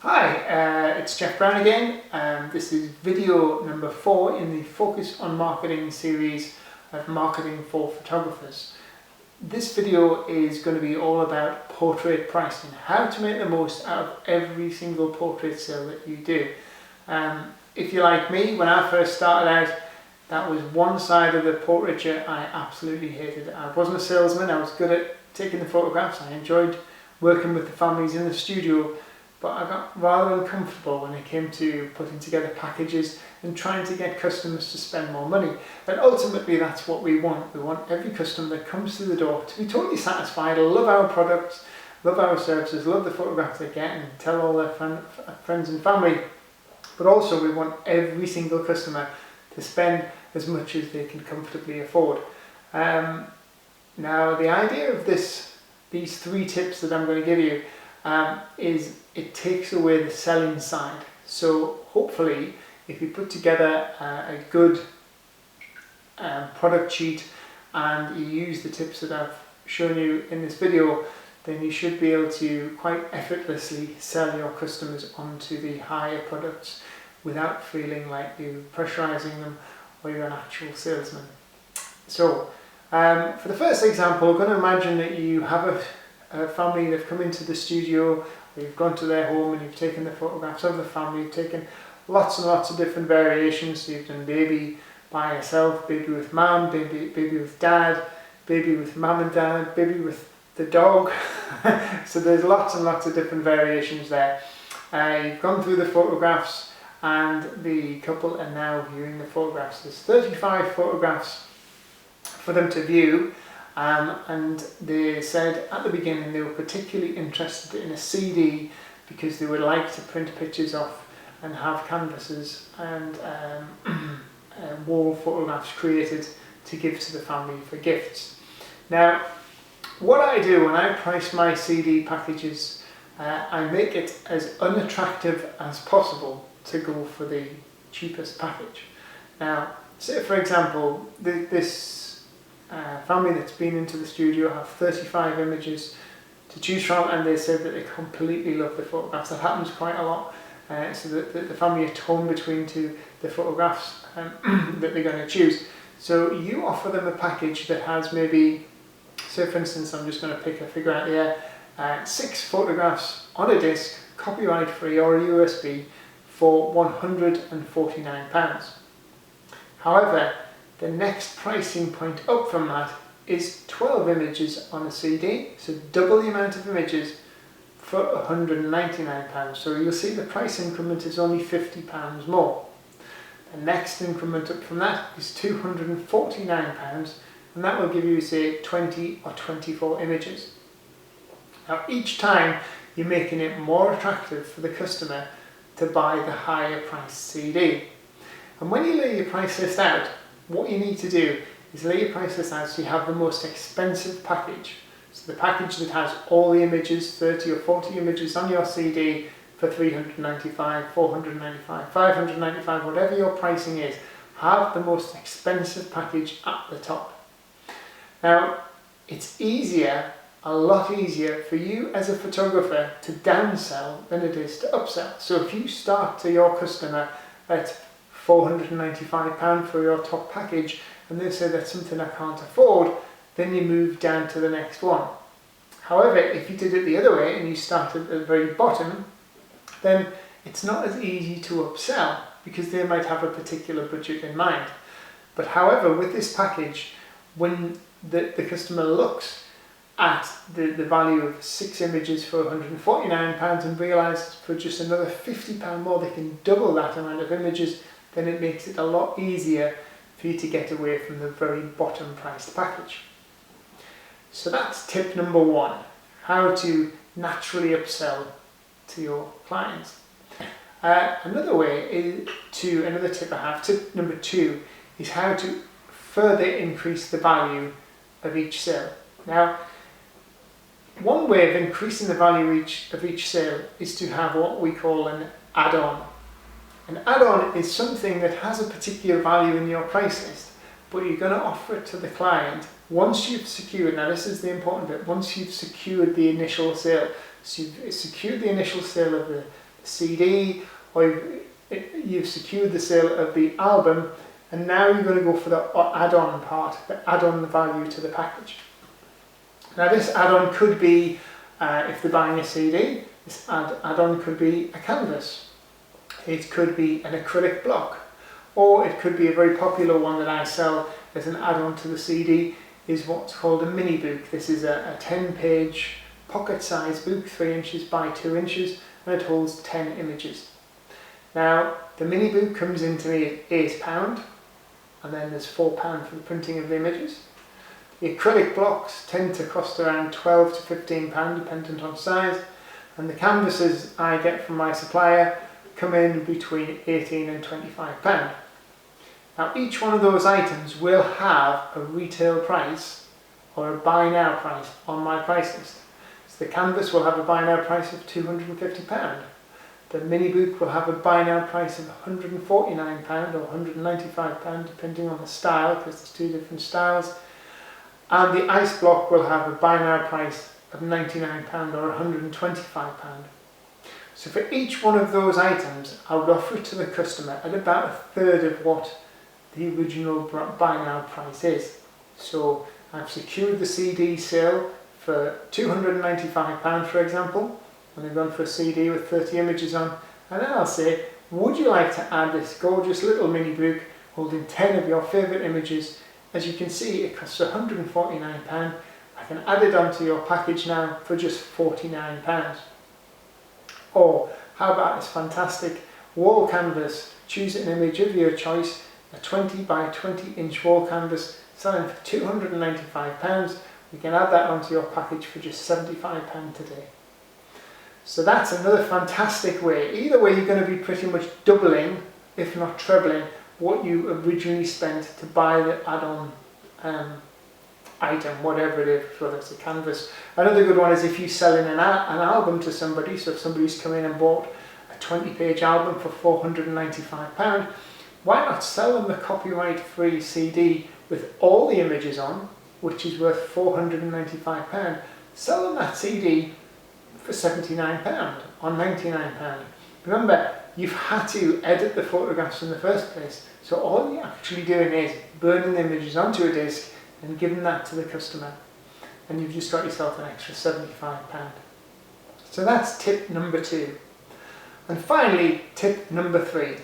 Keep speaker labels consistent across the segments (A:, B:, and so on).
A: Hi, it's Jeff Brown again. This is video number 4 in the Focus on Marketing series of Marketing for Photographers. This video is going to be all about portrait pricing, how to make the most out of every single portrait sale that you do. If you're like me, when I first started out, that was one side of the portraiture I absolutely hated. I wasn't a salesman, I was good at taking the photographs, I enjoyed working with the families in the studio, but I got rather uncomfortable when it came to putting together packages and trying to get customers to spend more money. And ultimately that's what we want. We want every customer that comes through the door to be totally satisfied, love our products, love our services, love the photographs they get and tell all their friends and family. But also we want every single customer to spend as much as they can comfortably afford. Now the idea of these 3 tips that I'm going to give you is it takes away the selling side. So hopefully if you put together a good product sheet and you use the tips that I've shown you in this video, then you should be able to quite effortlessly sell your customers onto the higher products without feeling like you're pressurizing them or you're an actual salesman. So for the first example, we're going to imagine that you have a family that have come into the studio, or you've gone to their home and you've taken the photographs of the family, you've taken lots and lots of different variations. So you've done baby by herself, baby with mum, baby with dad, baby with mum and dad, baby with the dog. So there's lots and lots of different variations there. You've gone through the photographs and the couple are now viewing the photographs. There's 35 photographs for them to view. And they said at the beginning they were particularly interested in a CD because they would like to print pictures off and have canvases and wall photographs created to give to the family for gifts. Now, what I do when I price my CD packages, I make it as unattractive as possible to go for the cheapest package. Now, say for example, this family that's been into the studio have 35 images to choose from, and they said that they completely love the photographs. That happens quite a lot, so that the family are torn between the photographs that they're going to choose. So you offer them a package that has maybe, say for instance, I'm just going to pick a figure out there, 6 photographs on a disc, copyright free or a USB for £149. However, the next pricing point up from that is 12 images on a CD, so double the amount of images for £199. So you'll see the price increment is only £50 more. The next increment up from that is £249, and that will give you, say, 20 or 24 images. Now each time you're making it more attractive for the customer to buy the higher priced CD. And when you lay your price list out, what you need to do is lay your price list out so you have the most expensive package. So the package that has all the images, 30 or 40 images on your CD for $395, $495, $595, whatever your pricing is, have the most expensive package at the top. Now, it's easier, a lot easier for you as a photographer to downsell than it is to upsell. So if you start to your customer at £495 for your top package and they say that's something I can't afford, then you move down to the next one. However, if you did it the other way and you started at the very bottom, then it's not as easy to upsell because they might have a particular budget in mind. But however, with this package, when the customer looks at the value of 6 images for £149 and realises for just another £50 more they can double that amount of images, then it makes it a lot easier for you to get away from the very bottom priced package. So that's tip number 1, how to naturally upsell to your clients. Another tip I have, tip number 2, is how to further increase the value of each sale. Now, one way of increasing the value of each sale is to have what we call an add-on. An add-on is something that has a particular value in your price list, but you're going to offer it to the client once you've secured, now this is the important bit, once you've secured the initial sale. So you've secured the initial sale of the CD, or you've secured the sale of the album, and now you're going to go for the add-on part, the add-on value to the package. Now this add-on could be, if they're buying a CD, this add-on could be a canvas. It could be an acrylic block, or it could be a very popular one that I sell as an add-on to the CD, is what's called a mini book. This is a 10-page pocket-sized book, 3 inches by 2 inches, and it holds 10 images. Now, the mini book comes into me at £8, and then there's £4 for the printing of the images. The acrylic blocks tend to cost around £12 to £15, dependent on size, and the canvases I get from my supplier come in between £18 and £25. Now, each one of those items will have a retail price or a buy now price on my price list. So the canvas will have a buy now price of £250. The mini book will have a buy now price of £149 or £195, depending on the style, because there's 2 different styles. And the ice block will have a buy now price of £99 or £125. So for each one of those items, I would offer it to the customer at about a third of what the original buy now price is. So I've secured the CD sale for £295, for example, and they've gone for a CD with 30 images on, and then I'll say, would you like to add this gorgeous little mini book holding 10 of your favourite images? As you can see, it costs £149. I can add it onto your package now for just £49. Or how about this fantastic wall canvas? Choose an image of your choice, a 20 by 20 inch wall canvas selling for £295. We can add that onto your package for just £75 today. So that's another fantastic way. Either way, you're going to be pretty much doubling, if not trebling, what you originally spent to buy the add-on item, whatever it is, whether it's a canvas. Another good one is if you sell in an album to somebody, so if somebody's come in and bought a 20-page album for £495, why not sell them the copyright-free CD with all the images on, which is worth £495, sell them that CD for £79 or £99. Remember, you've had to edit the photographs in the first place, so all you're actually doing is burning the images onto a disc and giving that to the customer, and you've just got yourself an extra £75. So that's tip number 2. And finally, tip number 3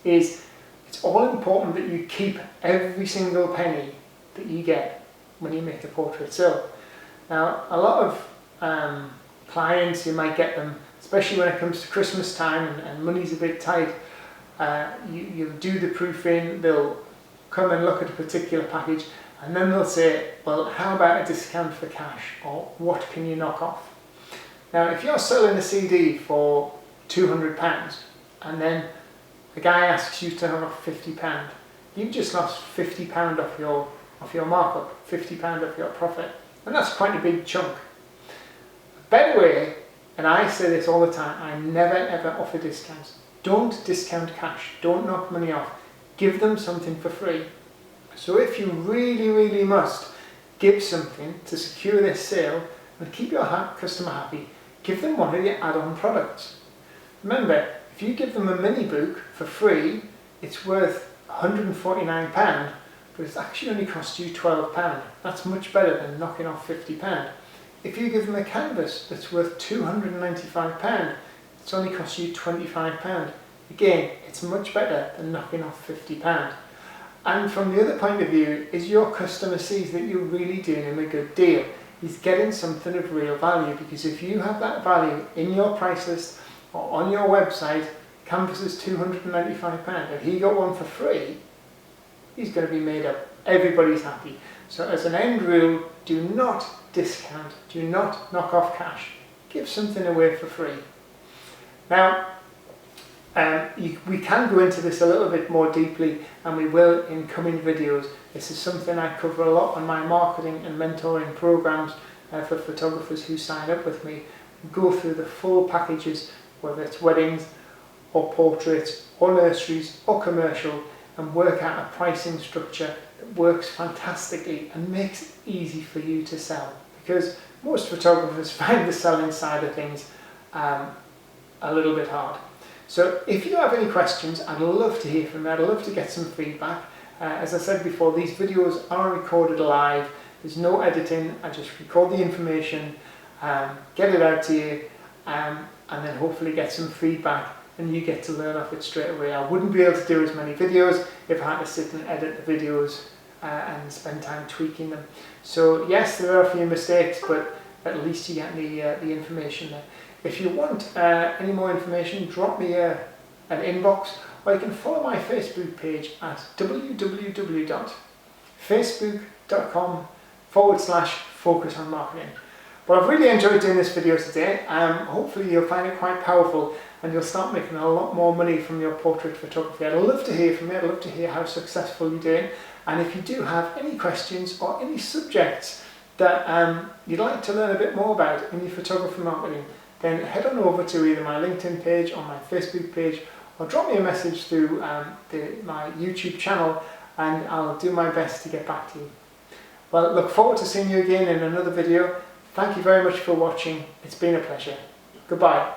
A: is it's all important that you keep every single penny that you get when you make a portrait sale. Now, a lot of clients, you might get them, especially when it comes to Christmas time and money's a bit tight, you'll do the proofing, they'll come and look at a particular package, and then they'll say, well, how about a discount for cash, or what can you knock off? Now, if you're selling a CD for £200 and then the guy asks you to have off £50, you've just lost £50 off your markup, £50 off your profit, and that's quite a big chunk. A better way, and I say this all the time, I never ever offer discounts. Don't discount cash, don't knock money off, give them something for free. So if you really, really must give something to secure this sale and keep your customer happy, give them one of your add-on products. Remember, if you give them a mini book for free, it's worth £149, but it's actually only cost you £12. That's much better than knocking off £50. If you give them a canvas that's worth £295, it's only cost you £25. Again, it's much better than knocking off £50. And from the other point of view, is your customer sees that you're really doing him a good deal. He's getting something of real value, because if you have that value in your price list or on your website, canvas is £295, and he got one for free, he's going to be made up. Everybody's happy. So as an end rule, do not discount, do not knock off cash. Give something away for free. Now, we can go into this a little bit more deeply, and we will in coming videos. This is something I cover a lot on my marketing and mentoring programs for photographers who sign up with me. Go through the full packages, whether it's weddings or portraits or nurseries or commercial, and work out a pricing structure that works fantastically and makes it easy for you to sell. Because most photographers find the selling side of things a little bit hard. So if you have any questions, I'd love to hear from you. I'd love to get some feedback. As I said before, these videos are recorded live. There's no editing. I just record the information, get it out to you, and then hopefully get some feedback, and you get to learn off it straight away. I wouldn't be able to do as many videos if I had to sit and edit the videos and spend time tweaking them. So yes, there are a few mistakes, but at least you get the information there. If you want any more information, drop me an inbox, or you can follow my Facebook page at www.facebook.com/focus on marketing. Well, I've really enjoyed doing this video today. Hopefully you'll find it quite powerful and you'll start making a lot more money from your portrait photography. I'd love to hear from you. I'd love to hear how successful you're doing. And if you do have any questions or any subjects that you'd like to learn a bit more about in your photography marketing, then head on over to either my LinkedIn page or my Facebook page, or drop me a message through my YouTube channel, and I'll do my best to get back to you. Well, look forward to seeing you again in another video. Thank you very much for watching. It's been a pleasure. Goodbye.